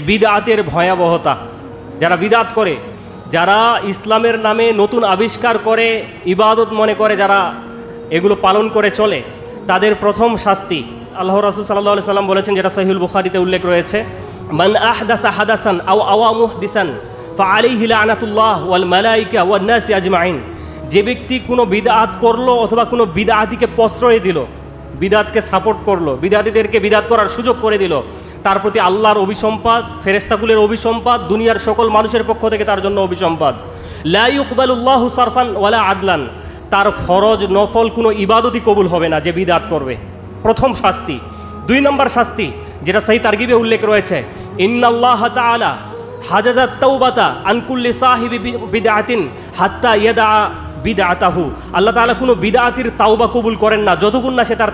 বিদআতের ভয়াবহতা। যারা বিদআত করে, যারা ইসলামের নামে নতুন আবিষ্কার করে ইবাদত মনে করে, যারা এগুলো পালন করে চলে, তাদের প্রথম শাস্তি আল্লাহ রাসূল সাল্লাল্লাহু আলাইহি সাল্লাম বলেছেন, যেটা সহিহুল বুখারীতে উল্লেখ রয়েছে, মান আহদাসা হাদাসান আও আওয়া মুহদিসান ফাআলাইহি লানাতুল্লাহ ওয়াল মালায়েকা ওয়ান নাসি আজমাইন। যে ব্যক্তি কোনো বিদআত করলো অথবা কোনো বিদআতিকে প্রশ্রয় দিল, বিদআতকে সাপোর্ট করলো, বিদআতিদেরকে বিদআত করার সুযোগ করে দিল, তার প্রতি আল্লাহর অভিসম্পাদ, ফেরেশতাকুলের অভিসম্পাদ, দুনিয়ার সকল মানুষের পক্ষ থেকে তার জন্য অভিসম্পাদ। লা ইউকবালুল্লাহু সারফান ওয়ালা আদলান। তার ফরজ নফল কোনো ইবাদতই কবুল হবে না যে বিদআত করবে। প্রথম শাস্তি। 2 নম্বর শাস্তি, যেটা সহিহ তারগিবে উল্লেখ রয়েছে, ইন্নাল্লাহ তাআলা হাজাজাত তাওবাতা আন কুল্লি সাহিবি বিদআতিন হাত্তা ইয়াদা বিদআতাহু। আল্লাহ তাআলা কোনো বিদআতির তাওবা কবুল করেন না যতক্ষণ না সে তার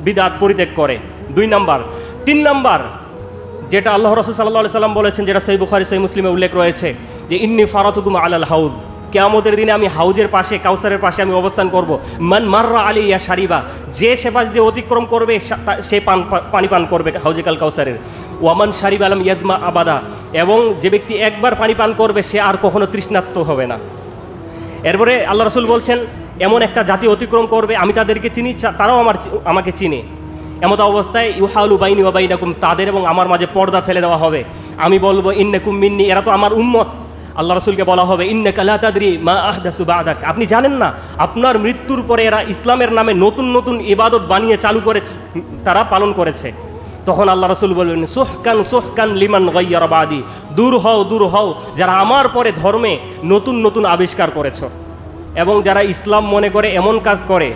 বিদআত পরিত্যাগ করে। 2 নম্বর। 3 নম্বর, যেটা আল্লাহ রাসূল সাল্লাল্লাহু আলাইহি সাল্লাম বলেছেন, যেটা সহিহ বুখারী সহিহ মুসলিমে উল্লেখ রয়েছে, যে ইন্নী ফারাতুকুম আলাল হাউদ। কিয়ামতের দিনে আমি হাউজের পাশে, কাউসারের পাশে আমি অবস্থান করব। মান মাররা আলাইয়া শারিবা। যে সে পাশ দিয়ে অতিক্রম করবে সে পানি পান করবে হাউজে কাল কাউসারের। ওয়ামান শারিবা আলাম ইয়াদমা আবাদা। এবং যে ব্যক্তি একবার পানি পান করবে সে আর কখনো তৃষ্ণার্ত হবে না। এরপরে আল্লাহ রাসূল বলছেন, এমন একটা জাতি অতিক্রম করবে, আমি তাদেরকে চিনি, তারাও আমাকে চিনে। এমত অবস্থায় ইউহালু বাইনি ওয়া বাইনাকুম, তাদের এবং আমার মাঝে পর্দা ফেলে দেওয়া হবে। আমি বলবো ইন্নাকুম মিন্নি, এরা তো আমার উম্মত। আল্লাহ রাসূলকে বলা হবে, ইন্নাকা লা তাদরি মা আহদাসু বা'দাক, আপনি জানেন না আপনার মৃত্যুর পরে এরা ইসলামের নামে নতুন নতুন ইবাদত বানিয়ে চালু করে তারা পালন করেছে। তখন আল্লাহ রাসূল বলবেন, সুহকান সুহকান লিমান গায়্যারা বাদি, দূর হও যারা আমার পরে ধর্মে নতুন নতুন আবিষ্কার করেছ, এবং যারা ইসলাম মনে করে এমন কাজ করে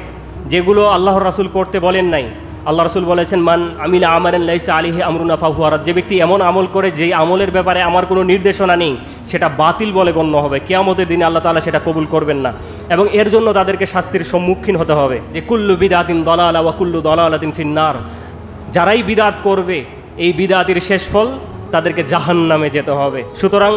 যেগুলো আল্লাহর রাসূল করতে বলেন নাই। আল্লাহ রাসূল বলেছেন, মান আমিলা আমালান লাইসা আলাইহি আমরুনা ফাহুয়া রাদ। যে ব্যক্তি এমন আমল করে যেই আমলের ব্যাপারে আমার কোনো নির্দেশনা নেই, সেটা বাতিল বলে গণ্য হবে। কিয়ামতের দিনে আল্লাহ তাআলা সেটা কবুল করবেন না, এবং এর জন্য তাদেরকে শাস্তির সম্মুখীন হতে হবে। যে কুল্লু বিদআতিন দালালা ওয়া কুল্লু দালালাতিন ফিন্নার। যারাই বিদআত করবে, এই বিদআতের শেষ ফল তাদেরকে জাহান্নামে যেতে হবে। সুতরাং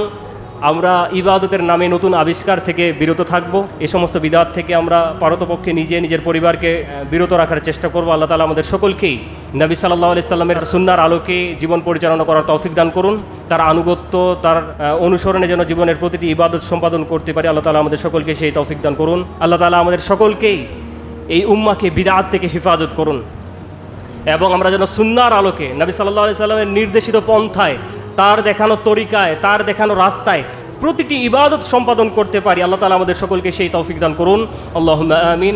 আমরা ইবাদতের নামে নতুন আবিষ্কার থেকে বিরত থাকব। এই সমস্ত বিদআত থেকে আমরা পারতপক্ষে নিজের পরিবারকে বিরত রাখার চেষ্টা করব। আল্লাহ তাআলা আমাদের সকলকেই নবী সাল্লাল্লাহু আলাইহি সাল্লামের সুন্নাহর আলোকে জীবন পরিচালনা করার তৌফিক দান করুন। তার আনুগত্য, তার অনুসরণে যেন জীবনের প্রতিটি ইবাদত সম্পাদন করতে পারি, আল্লাহ তাআলা আমাদের সকলকে সেই তৌফিক দান করুন। আল্লাহ তাআলা আমাদের সকলকেই, এই উম্মাহকে বিদআত থেকে হেফাজত করুন, এবং আমরা যেন সুন্নাহর আলোকে নবী সাল্লাল্লাহু আলাইহি সাল্লামের নির্দেশিত পন্থায়, তার দেখানো তরিকায়, তার দেখানো রাস্তায় প্রতিটি ইবাদত সম্পাদন করতে পারি। আল্লাহ তাআলা আমাদের সকলকে সেই তৌফিক দান করুন। আল্লাহুম্মা আমিন।